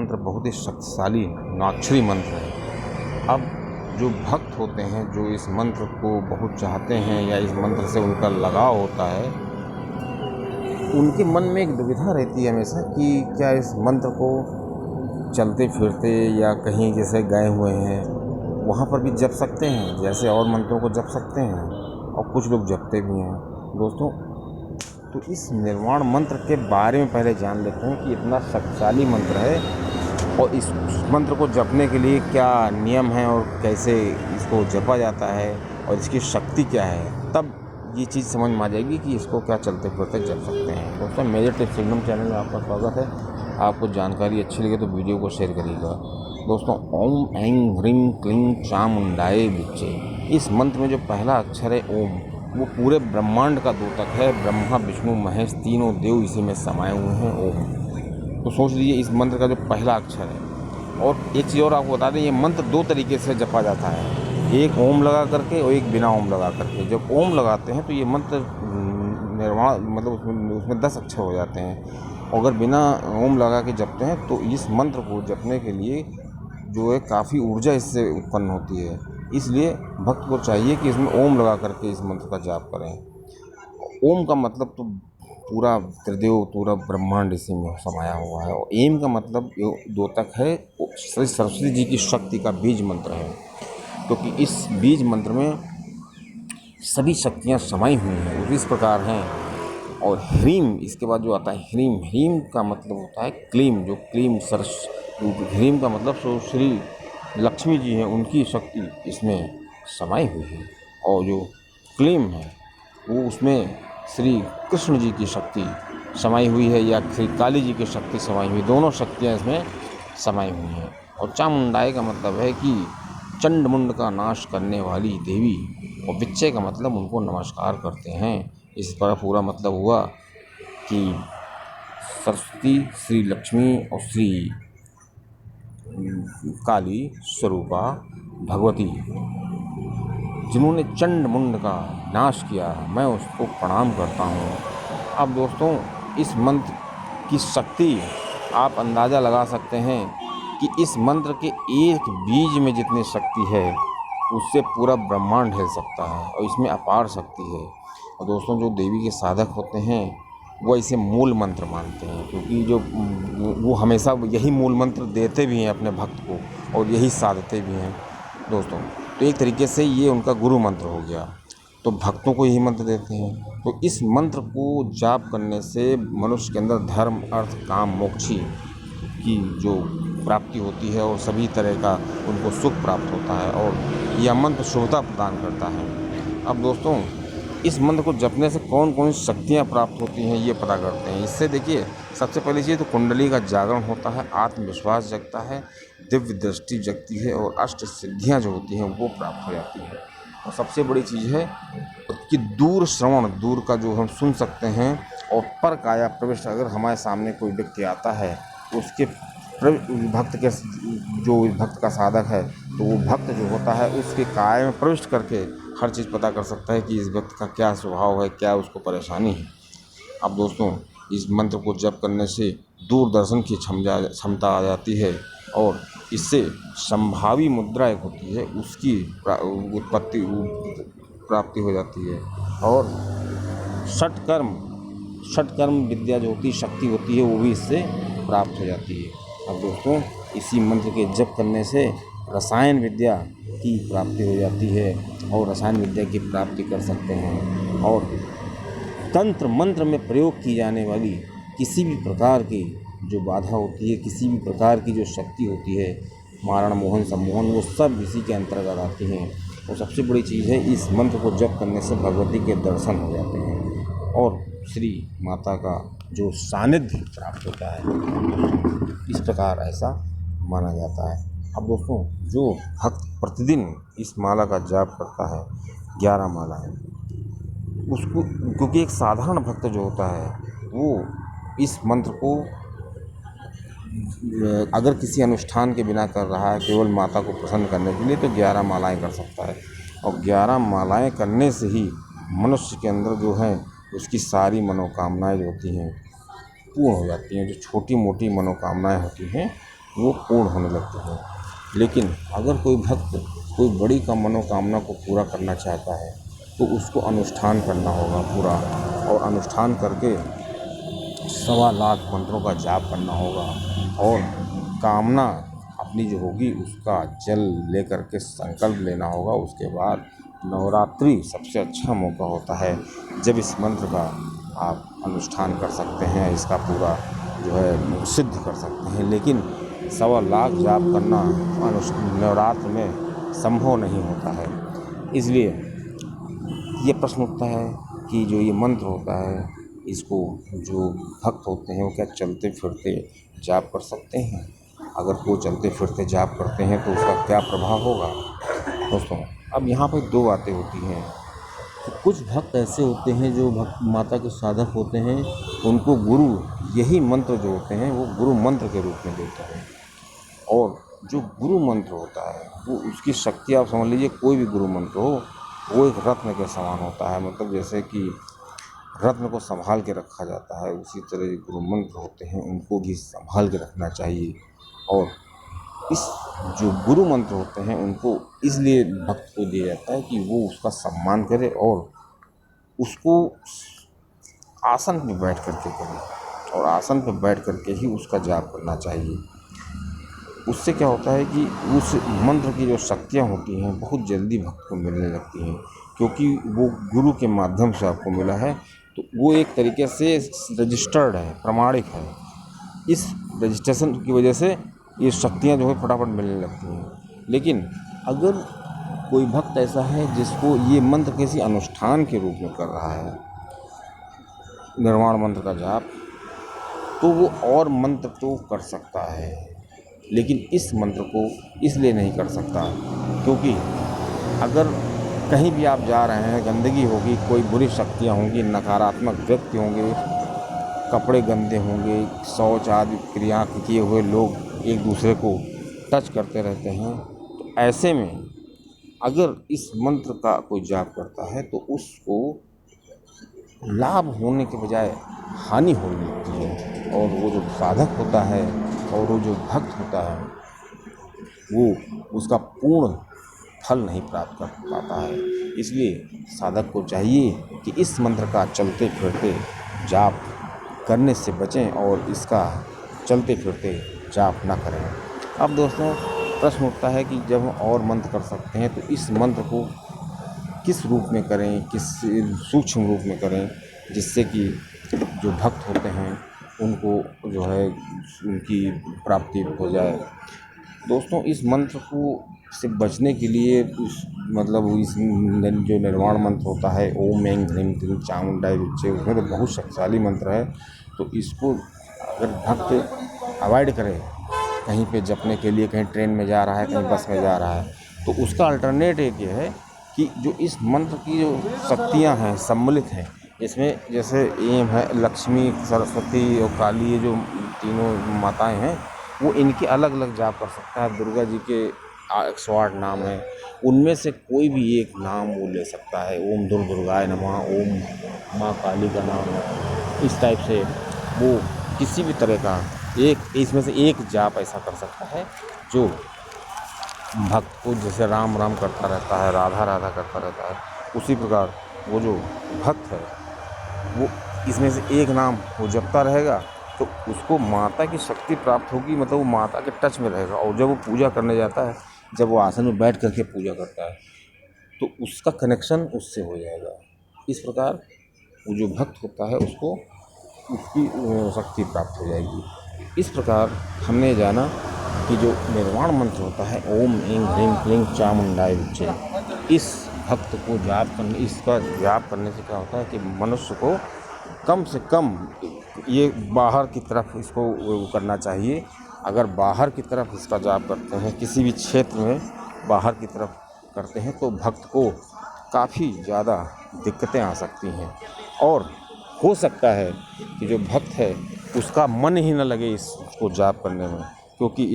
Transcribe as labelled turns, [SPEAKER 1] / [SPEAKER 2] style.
[SPEAKER 1] मंत्र बहुत ही शक्तिशाली नाक्षरी मंत्र है। अब जो भक्त होते हैं, जो इस मंत्र को बहुत चाहते हैं या इस मंत्र से उनका लगाव होता है, उनके मन में एक दुविधा रहती है हमेशा कि क्या इस मंत्र को चलते फिरते या कहीं जैसे गए हुए हैं वहाँ पर भी जप सकते हैं, जैसे और मंत्रों को जप सकते हैं, और कुछ लोग जपते भी हैं। दोस्तों, तो इस निर्वाण मंत्र के बारे में पहले जान लेते हैं कि इतना शक्तिशाली मंत्र है और इस मंत्र को जपने के लिए क्या नियम है और कैसे इसको जपा जाता है और इसकी शक्ति क्या है। तब ये चीज़ समझ में आ जाएगी कि इसको क्या चलते फिरते जप सकते हैं। दोस्तों, मेजर टिप्स सिंगम चैनल में आपका स्वागत है। आपको जानकारी अच्छी लगे तो वीडियो को शेयर करिएगा। दोस्तों, ओम ऐं ह्रीं क्लीं चामुंडाय विच्चे, इस मंत्र में जो पहला अक्षर है ओम, वो पूरे ब्रह्मांड का द्योतक है। ब्रह्मा विष्णु महेश तीनों देव इसी में समाये हुए हैं, ओम। तो सोच लीजिए इस मंत्र का जो पहला अक्षर है। और एक चीज़ और आपको बता दें, ये मंत्र दो तरीके से जपा जाता है, एक ओम लगा करके और एक बिना ओम लगा करके। जब ओम लगाते हैं तो ये मंत्र निर्वाण मतलब उसमें 10 अक्षर हो जाते हैं, और अगर बिना ओम लगा के जपते हैं तो इस मंत्र को जपने के लिए जो है काफ़ी ऊर्जा इससे उत्पन्न होती है। इसलिए भक्त को चाहिए कि इसमें ओम लगा करके इस मंत्र का जाप करें। ओम का मतलब तो पूरा त्रिदेव, पूरा ब्रह्मांड इसी में समाया हुआ है। और एम का मतलब द्योतक है, श्री सरस्वती जी की शक्ति का बीज मंत्र है, क्योंकि इस बीज मंत्र में सभी शक्तियाँ समाई हुई हैं, वो इस प्रकार हैं। और ह्रीम, इसके बाद जो आता है ह्रीम, ह्रीम का मतलब होता है क्लीम, जो क्लीम ह्रीम का मतलब जो श्री लक्ष्मी जी हैं उनकी शक्ति इसमें समाई हुई है। और जो क्लीम है वो उसमें श्री कृष्ण जी की शक्ति समाई हुई है, या श्री काली जी की शक्ति समाई हुई, दोनों शक्तियाँ इसमें समाई हुई हैं। और चामुंडाई का मतलब है कि चंड मुंड का नाश करने वाली देवी, और विच्चे का मतलब उनको नमस्कार करते हैं। इस पर पूरा मतलब हुआ कि सरस्वती, श्री लक्ष्मी और श्री काली स्वरूपा भगवती, जिन्होंने चंड मुंड का नाश किया, मैं उसको प्रणाम करता हूँ। अब दोस्तों, इस मंत्र की शक्ति आप अंदाज़ा लगा सकते हैं कि इस मंत्र के एक बीज में जितनी शक्ति है उससे पूरा ब्रह्मांड हिल सकता है, और इसमें अपार शक्ति है। और दोस्तों, जो देवी के साधक होते हैं वो इसे मूल मंत्र मानते हैं, क्योंकि जो वो हमेशा यही मूल मंत्र देते भी हैं अपने भक्त को और यही साधते भी हैं। दोस्तों, तो एक तरीके से ये उनका गुरु मंत्र हो गया, तो भक्तों को यही मंत्र देते हैं। तो इस मंत्र को जाप करने से मनुष्य के अंदर धर्म, अर्थ, काम, मोक्ष की जो प्राप्ति होती है और सभी तरह का उनको सुख प्राप्त होता है, और यह मंत्र शुभता प्रदान करता है। अब दोस्तों, इस मंत्र को जपने से कौन कौन सी शक्तियाँ प्राप्त होती हैं ये पता करते हैं। इससे देखिए, सबसे पहली चीज़ तो कुंडली का जागरण होता है, आत्मविश्वास जगता है, दिव्य दृष्टि जगती है, और अष्ट सिद्धियाँ जो होती हैं वो प्राप्त हो जाती हैं। और सबसे बड़ी चीज़ है कि दूर श्रवण, दूर का जो हम सुन सकते हैं, और पर काया प्रविष्ट, अगर हमारे सामने कोई व्यक्ति आता है उसके भक्त के, जो भक्त का साधक है, तो वो भक्त जो होता है उसके काया में प्रविष्ट करके हर चीज़ पता कर सकता है कि इस व्यक्ति का क्या स्वभाव है, क्या उसको परेशानी है। अब दोस्तों, इस मंत्र को जप करने से दूरदर्शन की क्षमता आ जाती है, और इससे संभावी मुद्रा एक होती है उसकी प्राप्ति हो जाती है। और षटकर्म विद्या जो होती है, शक्ति होती है, वो भी इससे प्राप्त हो जाती है। अब दोस्तों, इसी मंत्र के जप करने से रसायन विद्या की प्राप्ति हो जाती है, और रसायन विद्या की प्राप्ति कर सकते हैं। और तंत्र मंत्र में प्रयोग की जाने वाली किसी भी प्रकार की जो बाधा होती है, किसी भी प्रकार की जो शक्ति होती है, मारण, मोहन, सम्मोहन, वो सब इसी के अंतर्गत आती हैं। और सबसे बड़ी चीज़ है, इस मंत्र को जप करने से भगवती के दर्शन हो जाते हैं और श्री माता का जो सानिध्य प्राप्त होता है। इस प्रकार ऐसा माना जाता है। अब दोस्तों, जो भक्त प्रतिदिन इस माला का जाप करता है, 11 मालाएँ, उसको, क्योंकि एक साधारण भक्त जो होता है वो इस मंत्र को अगर किसी अनुष्ठान के बिना कर रहा है, केवल माता को प्रसन्न करने के लिए, तो 11 मालाएँ कर सकता है। और 11 मालाएँ करने से ही मनुष्य के अंदर जो है उसकी सारी मनोकामनाएँ जो होती हैं पूर्ण हो जाती हैं। जो छोटी मोटी मनोकामनाएँ होती हैं वो पूर्ण होने लगती हैं। लेकिन अगर कोई भक्त कोई बड़ी मनोकामना को पूरा करना चाहता है तो उसको अनुष्ठान करना होगा पूरा, और अनुष्ठान करके 1.25 लाख मंत्रों का जाप करना होगा, और कामना अपनी जो होगी उसका जल लेकर के संकल्प लेना होगा। उसके बाद नवरात्रि सबसे अच्छा मौका होता है जब इस मंत्र का आप अनुष्ठान कर सकते हैं, इसका पूरा जो है सिद्ध कर सकते हैं। लेकिन 1.25 लाख जाप करना नवरात्र में संभव नहीं होता है। इसलिए ये प्रश्न उठता है कि जो ये मंत्र होता है इसको जो भक्त होते हैं वो क्या चलते फिरते जाप कर सकते हैं? अगर वो चलते फिरते जाप करते हैं तो उसका क्या प्रभाव होगा? दोस्तों, अब यहाँ पर 2 बातें होती हैं। तो कुछ भक्त ऐसे होते हैं जो भक्त माता के साधक होते हैं, उनको गुरु यही मंत्र जो होते हैं वो गुरु मंत्र के रूप में देते हैं। और जो गुरु मंत्र होता है वो उसकी शक्ति, आप समझ लीजिए कोई भी गुरु मंत्र हो वो एक रत्न के समान होता है। मतलब जैसे कि रत्न को संभाल के रखा जाता है, उसी तरह जो गुरु मंत्र होते हैं उनको भी संभाल के रखना चाहिए। और इस जो गुरु मंत्र होते हैं उनको इसलिए भक्त को दिया जाता है कि वो उसका सम्मान करे और उसको आसन पे बैठ करके करे, और आसन पे बैठ करके ही उसका जाप करना चाहिए। उससे क्या होता है कि उस मंत्र की जो शक्तियाँ होती हैं बहुत जल्दी भक्त को मिलने लगती हैं, क्योंकि वो गुरु के माध्यम से आपको मिला है। तो वो एक तरीके से रजिस्टर्ड है, प्रमाणिक है। इस रजिस्ट्रेशन की वजह से ये शक्तियाँ जो है फटाफट मिलने लगती हैं। लेकिन अगर कोई भक्त ऐसा है जिसको ये मंत्र किसी अनुष्ठान के रूप में कर रहा है, निर्वाण मंत्र का जाप, तो वो और मंत्र तो कर सकता है, लेकिन इस मंत्र को इसलिए नहीं कर सकता क्योंकि अगर कहीं भी आप जा रहे हैं, गंदगी होगी, कोई बुरी शक्तियाँ होंगी, नकारात्मक व्यक्ति होंगे, कपड़े गंदे होंगे, शौच आदि क्रिया किए हुए लोग एक दूसरे को टच करते रहते हैं, तो ऐसे में अगर इस मंत्र का कोई जाप करता है तो उसको लाभ होने के बजाय हानि होने लगती है। और वो जो साधक होता है और वो जो भक्त होता है वो उसका पूर्ण फल नहीं प्राप्त कर पाता है। इसलिए साधक को चाहिए कि इस मंत्र का चलते फिरते जाप करने से बचें और इसका चलते फिरते जाप ना करें। अब दोस्तों, प्रश्न उठता है कि जब हम और मंत्र कर सकते हैं तो इस मंत्र को किस रूप में करें, किस सूक्ष्म रूप में करें, जिससे कि जो भक्त होते हैं उनको जो है उनकी प्राप्ति हो जाए। दोस्तों, इस मंत्र को से बचने के लिए मतलब इस जो निर्वाण मंत्र होता है ओम ऐं ह्रीं क्लीं चामुंडाय विद्महे, उसमें तो बहुत शक्तिशाली मंत्र है। तो इसको अगर भक्त अवॉइड करे कहीं पे जपने के लिए, कहीं ट्रेन में जा रहा है, कहीं बस में जा रहा है, तो उसका अल्टरनेट एक ये है कि जो इस मंत्र की जो शक्तियाँ हैं सम्मिलित हैं इसमें, जैसे एम है, लक्ष्मी, सरस्वती और काली, ये जो तीनों माताएं हैं वो इनके अलग अलग जाप कर सकता है। दुर्गा जी के 108 नाम हैं, उनमें से कोई भी एक नाम वो ले सकता है। ओम दुर्गाय नमः, ओम माँ काली का नाम है, इस टाइप से वो किसी भी तरह का एक इसमें से एक जाप ऐसा कर सकता है जो भक्त को, जैसे राम राम करता रहता है, राधा राधा करता रहता है, उसी प्रकार वो जो भक्त है वो इसमें से एक नाम वो जपता रहेगा तो उसको माता की शक्ति प्राप्त होगी। मतलब वो माता के टच में रहेगा, और जब वो पूजा करने जाता है, जब वो आसन में बैठ करके पूजा करता है तो उसका कनेक्शन उससे हो जाएगा। इस प्रकार वो जो भक्त होता है उसको उसकी शक्ति प्राप्त हो जाएगी। इस प्रकार हमने जाना कि जो निर्वाण मंत्र होता है ओम ऐं ह्रीं क्लीं चामुंडाय विद्महे, इस भक्त को जाप करने, इसका जाप करने से क्या होता है कि मनुष्य को कम से कम ये बाहर की तरफ इसको वो करना चाहिए। अगर बाहर की तरफ इसका जाप करते हैं, किसी भी क्षेत्र में बाहर की तरफ करते हैं, तो भक्त को काफ़ी ज़्यादा दिक्कतें आ सकती हैं, और हो सकता है कि जो भक्त है उसका मन ही न लगे इसको जाप करने में, क्योंकि